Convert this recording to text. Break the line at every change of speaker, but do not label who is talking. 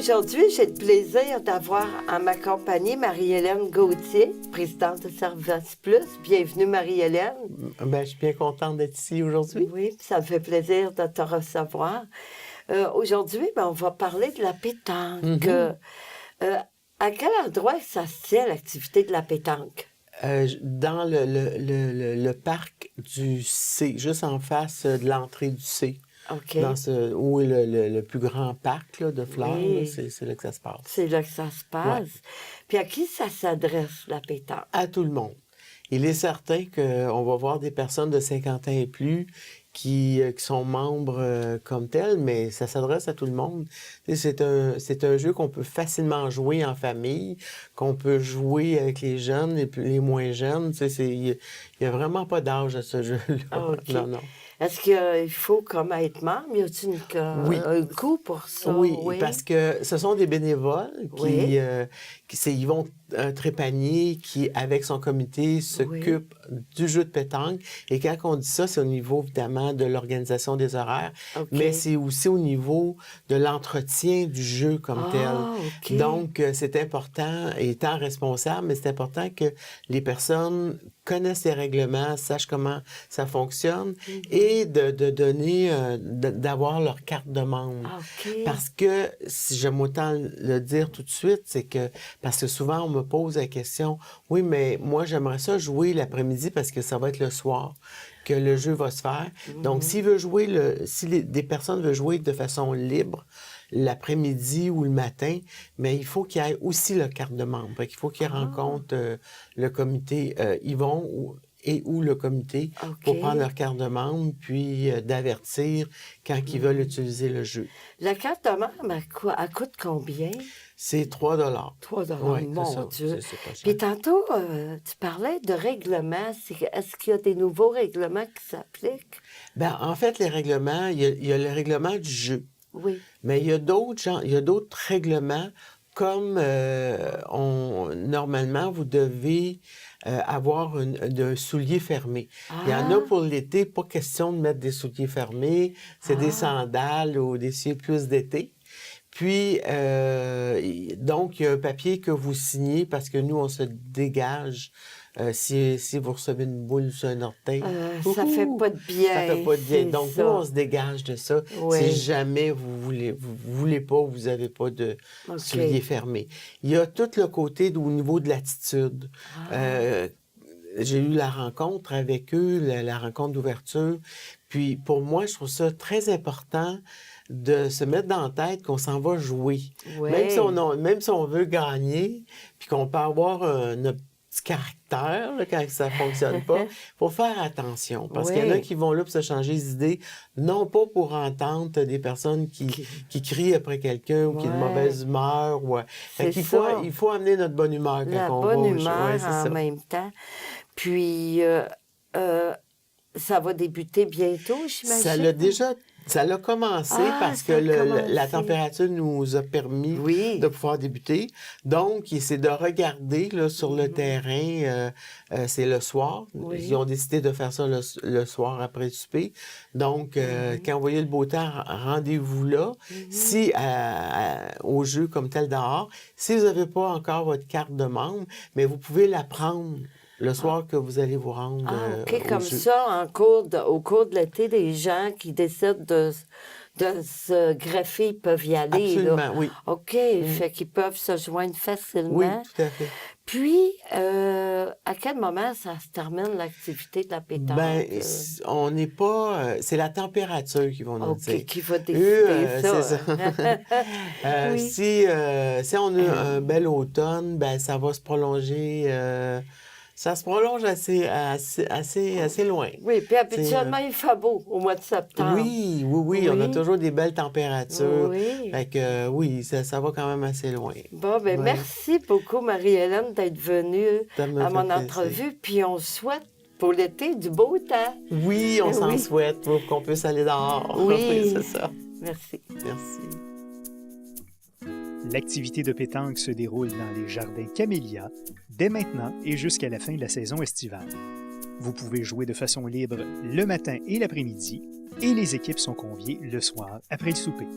Aujourd'hui, j'ai le plaisir d'avoir en ma compagnie Marie-Hélène Gauthier, présidente de Service Plus. Bienvenue, Marie-Hélène.
Je suis bien contente d'être ici aujourd'hui.
Oui, ça me fait plaisir de te recevoir. Aujourd'hui, on va parler de la pétanque.
Mm-hmm.
À quel endroit ça se tient, l'activité de la pétanque?
Dans le parc du C, juste en face de l'entrée du C.
OK.
Où est le plus grand parc là, de fleurs,
Oui.
c'est là que ça se passe.
C'est là que ça se passe.
Ouais.
Puis à qui ça s'adresse, la pétanque?
À tout le monde. Il est certain qu'on va voir des personnes de 50 ans et plus qui sont membres comme tels, mais ça s'adresse à tout le monde. C'est un jeu qu'on peut facilement jouer en famille, qu'on peut jouer avec les jeunes et les moins jeunes. Il n'y a vraiment pas d'âge à ce jeu-là.
Okay.
Non.
Est-ce qu'il faut comme être membre? Y a-t-il un coût pour ça?
Oui, parce que ce sont des bénévoles ils vont trépanier qui, avec son comité, s'occupe du jeu de pétanque. Et quand on dit ça, c'est au niveau, évidemment, de l'organisation des horaires, mais c'est aussi au niveau de l'entretien du jeu comme tel. Donc, c'est important, étant responsable, mais c'est important que les personnes connaissent les règlements, sachent comment ça fonctionne et de donner, d'avoir leur carte de membre. Parce que, si j'aime autant le dire tout de suite, c'est que, parce que souvent on me pose la question, oui, mais moi j'aimerais ça jouer l'après-midi parce que ça va être le soir que le jeu va se faire. Donc, des personnes veulent jouer de façon libre, l'après-midi ou le matin, mais il faut qu'il y ait aussi la carte de membre. Il faut qu'ils rencontrent le comité Yvon ou le comité pour prendre leur carte de membre, puis d'avertir quand ils veulent utiliser le jeu.
La carte de membre, elle coûte combien?
C'est 3 $.
3 $,
oui,
mon Dieu.
C'est pas cher.
Puis tantôt, tu parlais de règlements. Est-ce qu'il y a des nouveaux règlements qui s'appliquent?
En fait, les règlements, il y a le règlement du jeu.
Oui.
Mais il y a d'autres règlements comme normalement, vous devez avoir un soulier fermé. Il y en a pour l'été, pas question de mettre des souliers fermés, c'est des sandales ou des souliers plus d'été. Puis, donc, il y a un papier que vous signez parce que nous, on se dégage si vous recevez une boule sur un orteil.
Ça fait pas de bien.
Ça fait pas de bien. Donc, nous, on se dégage de ça. Si jamais vous voulez pas, vous avez pas de souliers fermés. Il y a tout le côté au niveau de l'attitude. J'ai eu la rencontre avec eux, la rencontre d'ouverture. Puis, pour moi, je trouve ça très important de se mettre dans la tête qu'on s'en va jouer. Même si on veut gagner, puis qu'on peut avoir notre petit caractère là, quand ça ne fonctionne pas, il faut faire attention. Parce qu'il y en a qui vont là pour se changer les idées, non pas pour entendre des personnes qui crient après quelqu'un ou qui ont de mauvaise humeur. Il faut amener notre bonne humeur quand on va.
La bonne humeur en même temps. Puis, ça va débuter bientôt, j'imagine?
Ça l'a commencé parce que la température nous a permis de pouvoir débuter. Donc, c'est de regarder là, sur le terrain, c'est le soir. Ils ont décidé de faire ça le soir après le souper. Donc, quand vous voyez le beau temps, rendez-vous là. Si au jeu comme tel dehors, si vous n'avez pas encore votre carte de membre, mais vous pouvez la prendre le soir que vous allez vous rendre
comme
jeu.
Ça, au cours de l'été, des gens qui décident de se greffer, ils peuvent y aller.
Absolument,
là.
oui.
OK, fait qu'ils peuvent se joindre facilement.
Oui, tout à fait.
Puis, à quel moment ça se termine, l'activité de la pétanque?
On n'est pas... c'est la température qui va nous dire.
Qui va décider ça.
C'est ça. Si on a un bel automne, ça va se prolonger... ça se prolonge assez loin.
Oui, puis habituellement, il fait beau au mois de septembre.
Oui, on a toujours des belles températures.
Oui.
Fait que ça va quand même assez loin.
Bon, merci beaucoup, Marie-Hélène, d'être venue à mon entrevue. Puis on souhaite pour l'été du beau temps.
Oui, on s'en souhaite pour qu'on puisse aller dehors.
Oui,
c'est ça.
Merci.
L'activité de pétanque se déroule dans les jardins Camélia dès maintenant et jusqu'à la fin de la saison estivale. Vous pouvez jouer de façon libre le matin et l'après-midi et les équipes sont conviées le soir après le souper.